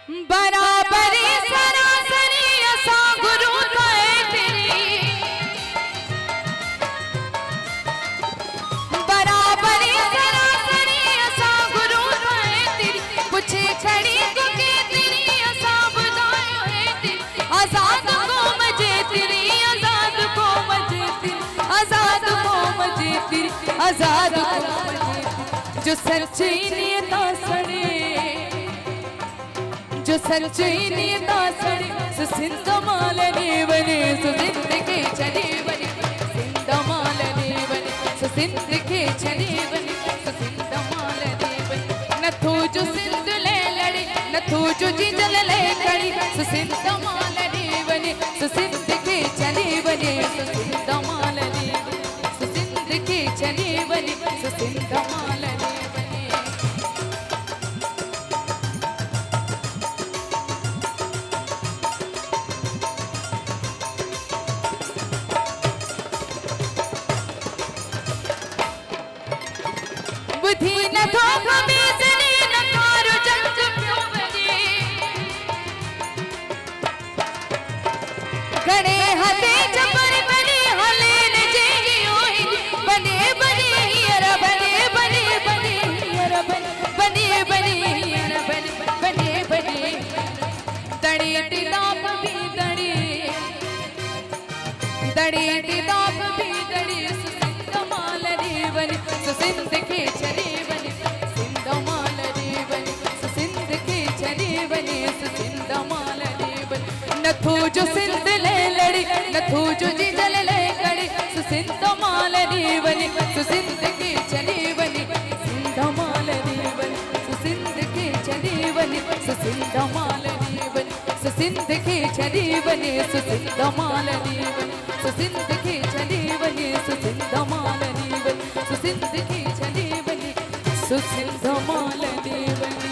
बराबरी सरासरी असा गुरु थाए तेरी, बराबरी सरासरी असा गुरु थाए तेरी, पुछे खड़ी को के तेरी असा बुदायो है तेरी, आजाद को मजे तेरी, आजाद को मजे तेरी, आजाद को मजे तेरी, आजाद को मजे तेरी। जो सच्ची नियत सड़े, जो सच्ची नियत सड़े, सो सिंध मालने बने, सो सिंध के चले बने, सिंध मालने बने, सो सिंध के चले बने, सो सिंध मालने बने। न तू जो सिंध ले लड़ी, न तू जो जिंजल ले खड़ी, सो सिंध मालने बने, सो सिंध के चले बने, सो सिंध मालने बने, सो सिंध के चले बने, सो सिंध मालने बने। बुद्धि न धोख बेचने न कारो जंग क्यों बने, गणे हते जबर बने हले न जेगी ओही, बने बने हियर बने बने बने हियर बने बने बने हियर बने बने बने। दड़े तिदाप भी दड़े, दड़े तिदाप भी दड़े, सुसिंध मालने बने, सुसिंध के चले बने, सिंध मालने बने, सुसिंध के चले बने, सुसिंध मालने बने। न तू जो सिंध ले लड़ी, न तू जो जिंजल ले खड़ी, सुसिंध मालने बने, सुसिंध के चले बने, सिंध मालने बने, सुसिंध के चले बने, सुसिंध मालने बने, सुसिंध के चले बने, सुसिंध मालने बने, सुसिंध के चले बने, सुसिंध मालने बने, सुसिंध के चले बने, सुसिंध मालने बने।